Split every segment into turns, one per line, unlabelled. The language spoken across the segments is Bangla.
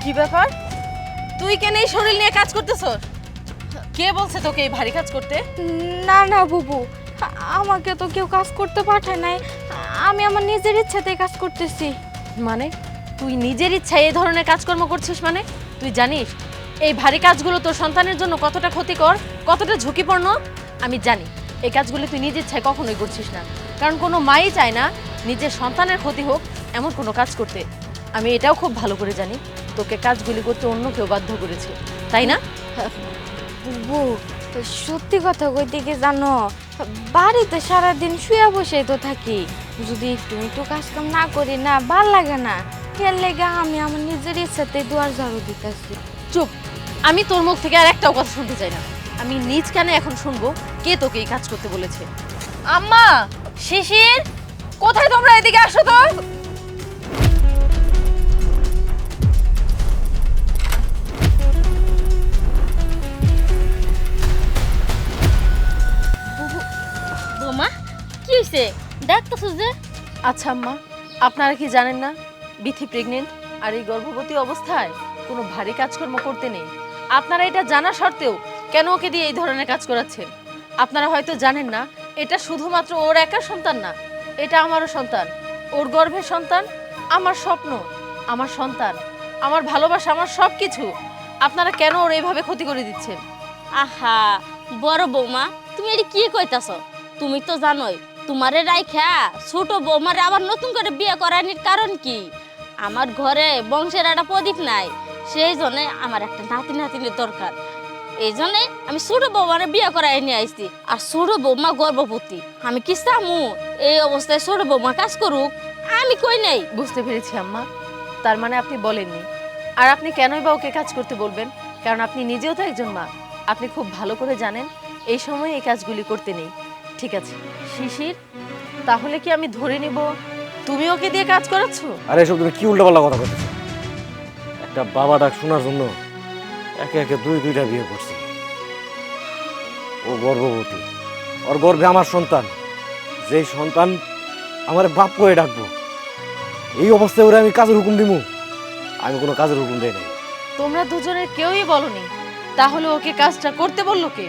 কি ব্যাপার? তুই কেন এই শরীর নিয়ে কাজ করতেছস? কে বলছে তোকে এই ভারী কাজ করতে?
না না বুবু, আমাকে তো কেউ কাজ করতে পাঠায় নাই। আমি আমার নিজের ইচ্ছাতেই কাজ করতেছি।
মানে তুই নিজের ইচ্ছায় এই ধরনের কাজকর্ম করছিস? মানে তুই জানিস এই ভারী কাজগুলো তোর সন্তানের জন্য কতটা ক্ষতিকর, কতটা ঝুঁকিপূর্ণ? আমি জানি এই কাজগুলো তুই নিজের ইচ্ছায় কখনোই করছিস না, কারণ কোনো মাই চায় না নিজের সন্তানের ক্ষতি হোক এমন কোনো কাজ করতে। আমি এটাও খুব ভালো করে জানি তোকে কাজগুলি করতে অন্য কেউ বাধ্য করেছে, তাই না?
বুবু, সত্যি কথা কইতে কি জানো, বাড়িতে সারাদিন শুয়ে বসেই তো থাকি। যদি একটু একটু কাজ কাম না করি না, ভাল লাগে না। এর লেগে আমি আমার নিজের ইচ্ছাতে দুয়ার ঝাড়ু দিতেছি।
চুপ! আমি তোর মুখ থেকে আর একটাও কথা শুনতে চাই না। আমি নিজ কানে এখন শুনবো কে তোকে এই কাজ করতে বলেছে। আম্মা, শিশির, কোথায় তোমরা? এদিকে আসো তো।
বৌমা, কি হয়েছে? দেখতেছিস যে?
আচ্ছা আম্মা, আপনারা কি জানেন না বিথি প্রেগনেন্ট, আর এই গর্ভবতী অবস্থায় কোনো ভারী কাজকর্ম করতে নেই। আপনারা এটা জানা সত্ত্বেও কেন ওকে দিয়ে এই ধরনের কাজ করাচ্ছেন? আপনারা হয়তো জানেন না এটা শুধুমাত্র ওর একার সন্তান না, এটা আমারও সন্তান। ওর গর্ভের সন্তান আমার স্বপ্ন, আমার সন্তান, আমার ভালোবাসা, আমার সব কিছু। আপনারা কেন ওর এইভাবে ক্ষতি করে দিচ্ছেন?
আহা, বড় বৌমা, তুমি এটি কি কইতাছ? তুমি তো জানোই তোমারে রাইখা ছোট বৌমারে আবার নতুন করে বিয়ে করানির কারণ কি? আমার ঘরে বংশের একটা প্রদীপ নাই, সেই জন্য আমার একটা নাতি নাতিনের দরকার। এই জন্য আমি ছোট বৌমারে বিয়ে করাই নিয়ে আইছি। আর ছোট বৌমা গর্ভবতী, আমি কি চামু এই অবস্থায় ছোট বৌমা কাজ করুক? আমি কই নাই।
বুঝতে পেরেছি আম্মা, তার মানে আপনি বলেননি। আর আপনি কেনই বা ওকে কাজ করতে বলবেন? কারণ আপনি নিজেও তো একজন মা। আপনি খুব ভালো করে জানেন এই সময় এই কাজগুলি করতে নেই। ঠিক আছে শিশির, তাহলে কি আমি ধরে নিব তুমি ওকে দিয়ে কাজ করাচ্ছো?
আরে এসব তুমি কি উল্টাপাল্টা কথা বলতেছো? একটা বাবা ডাক শোনার জন্য একে একে দুইটা বিয়ে করছি। ও গর্ভবতী, ওর গর্ভে আমার সন্তান, যেই সন্তান আমার বাপ করে ডাকবো, এই অবস্থায় ওরা আমি কাজের হুকুম দিমু? আমি কোনো কাজের হুকুম দেই নাই।
তোমরা দুজনের কেউই বলনি, তাহলে ওকে কাজটা করতে বললো কে?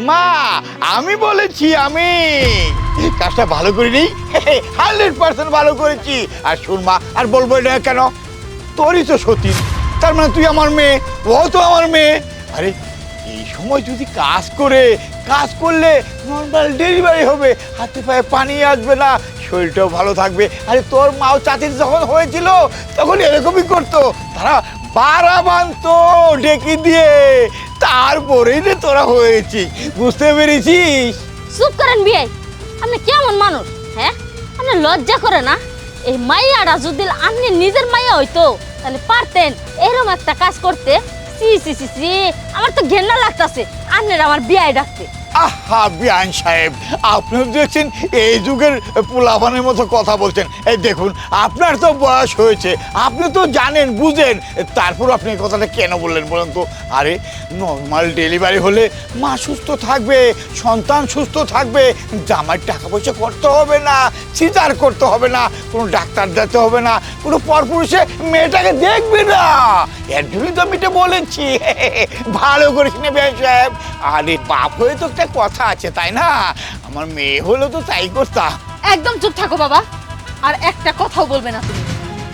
মা, আমি বলেছি, আমি কাজটা ভালো করিনি, 100% ভালো করেছি। আর শোন মা, আর বলবো না কেন, তোরই তো সতীন, তার মানে তুই আমার মেয়ে, ও তো আমার মেয়ে। আরে এই সময় যদি কাজ করলে নর্মাল ডেলিভারি হবে, হাতে পায়ে পানি আসবে না, শরীরটাও ভালো থাকবে। আরে তোর মাও চাচির যখন হয়েছিল তখন এরকমই করতো, তারা বাড়া বানতো ডেকে দিয়ে, তারপরেই রে তোরা হয়েছি। বুঝতে পেরেছিস?
চুপ করেন বিয়ে, আপনি কেমন মানুষ? হ্যাঁ, আপনি লজ্জা করে না? এই মাইয়াটা যদি আপনি নিজের মাইয়া হইতো তাহলে পারতেন এরকম একটা কাজ করতে? সি সি সি সি, আমার তো ঘেন্না লাগতাছে আপনার আমার বিয়ে ডাকতে।
আহা বিআইন সাহেব, আপনিও দেখছেন এই যুগের পোলাপানের মতো কথা বলছেন। এই দেখুন, আপনার তো বয়স হয়েছে, আপনি তো জানেন বুঝেন, তারপর আপনি এই কথাটা কেন বললেন বলেন তো? আরে নর্মাল ডেলিভারি হলে মা সুস্থ থাকবে, সন্তান সুস্থ থাকবে, জামাইয়ের টাকা পয়সা করতে হবে না, সিজার করতে হবে না, কোনো ডাক্তার যেতে হবে না, কোনো পরপুরুষে মেয়েটাকে দেখবে না। এর জন্যই তো আমি এটা বলেছি। ভালো করিস না বিআইন সাহেব। আরে বাপ হয়ে তো একটা কথা আছে, তাই না? আমার মেয়ে হলো তো তাই করতাম।
একদম চুপ থাকো বাবা, আর একটা কথাও বলবে না।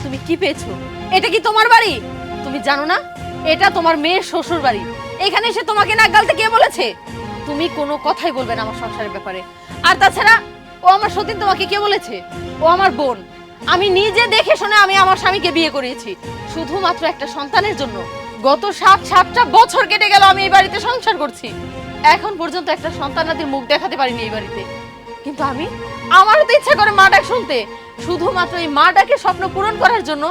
তুমি তুমি কি পেয়েছো? এটা কি তোমার বাড়ি? তুমি জানো না এটা তোমার মেয়ের শ্বশুর বাড়ি? এখানে এসে তোমাকে নাক গালতে কে বলেছে? তুমি কোনো কথাই বলবে না আমার সংসারের ব্যাপারে। আর তাছাড়া ও আমার সতীন, তোমাকে কে বলেছে? ও আমার বোন। আমি নিজে দেখে শুনে আমি আমার স্বামীকে বিয়ে করিয়েছি শুধুমাত্র একটা সন্তানের জন্য। গত 7টা বছর কেটে গেল আমি এই বাড়িতে সংসার করছি, এখন পর্যন্ত একটা সন্তানাদের মুখ দেখাতে পারিনি এই বাড়িতে। কিন্তু আমারও তো ইচ্ছা করে মা ডাক শুনতে। শুধুমাত্র এই মা ডাকের স্বপ্ন পূরণ করার জন্য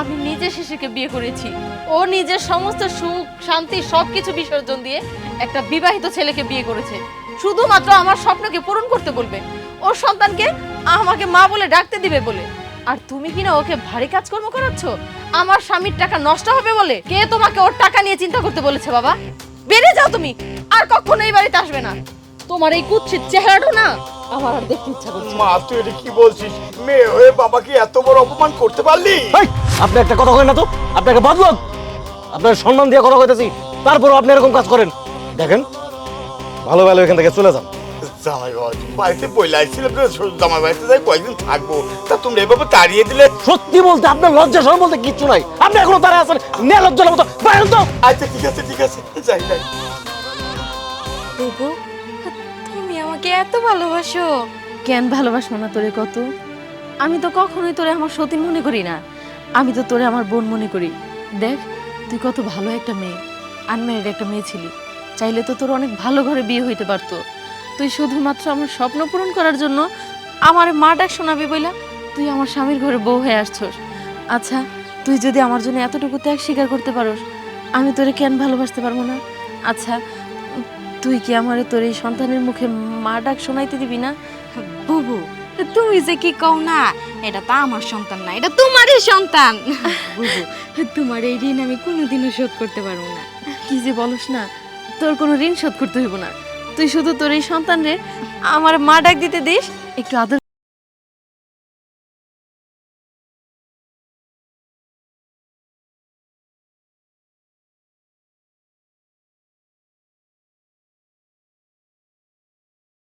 আমি নিজে শিশিরকে বিয়ে করেছি। ও নিজের সমস্ত সুখ শান্তি সবকিছু বিসর্জন দিয়ে একটা বিবাহিত ছেলেকে বিয়ে করেছে শুধুমাত্র আমার স্বপ্নকে পূরণ করতে বলবে, ওর সন্তানকে আমাকে মা বলে ডাকতে দিবে বলে। আর তুমি কিনা ওকে ভারী কাজকর্ম করাচ্ছ আমার স্বামীর টাকা নষ্ট হবে বলে। কে তোমাকে ওর টাকা নিয়ে চিন্তা করতে বলেছে? বাবা বেরিয়ে যাও তুমি, আর কখনো এই বাড়িতে আসবে না। তোমার এই কুৎসিত চেহারাটা না আমার আর দেখতে ইচ্ছা করছে না।
মা তুই এটা কি বলছিস? মেয়ে হয়ে বাবাকে এত বড় অপমান করতে পারলি?
এই, আপনি একটা কথা করেন না তো, আপনাকে বাদলাম, আপনার সম্মান দিয়ে কথা কইতেছি, তারপরও আপনি এরকম কাজ করেন। দেখেন, ভালো ভালো এখান থেকে চলে যান।
জামাই বাবা বাড়িতে বইলে আসছিলাম তো, জামাই বাড়িতে যাই কয়েকদিন থাকবো, তা তোমরা এভাবে তাড়িয়ে দিলে।
সত্যি বলতে আপনার লজ্জা শরম বলতে কিচ্ছু নাই, আপনি এখনো দাঁড়ায় আছেন নির্লজ্জের মতো। বাইরে তো।
আচ্ছা ঠিক আছে ঠিক আছে, যাই যাই।
বুবু তুমি আমাকে এত ভালোবাসো?
কেন ভালোবাসবো না তোরে কত? আমি তো কখনোই তোরে আমার সতীন মনে করি না, আমি তো তোরে আমার বোন মনে করি। দেখ তুই কত ভালো একটা মেয়ে, আনম্যারিড একটা মেয়ে ছিলি, চাইলে তো তোর অনেক ভালো ঘরে বিয়ে হইতে পারতো। তুই শুধুমাত্র আমার স্বপ্ন পূরণ করার জন্য আমার মা ডাক শোনাবি বইলা তুই আমার স্বামীর ঘরে বউ হয়ে আসছস। আচ্ছা তুই যদি আমার জন্য এতটুকু ত্যাগ স্বীকার করতে পারোস, আমি তোরে কেন ভালোবাসতে পারবো না? আচ্ছা তুই কি আমারে তোর এই সন্তানের মুখে মা ডাক শোনাইতে দিবি না?
বুবু তুমি যে কি কও না, এটা তো আমার সন্তান না, এটা তোমারই সন্তান। বুবু তোমার এই ঋণ আমি কোনোদিনও শোধ করতে পারবো না।
কি যে বলস না, তোর কোনো ঋণ শোধ করতে হইব না, তুই শুধু তোর এই সন্তান রে আমার মা ডাক দিতে দিস, একটু আদর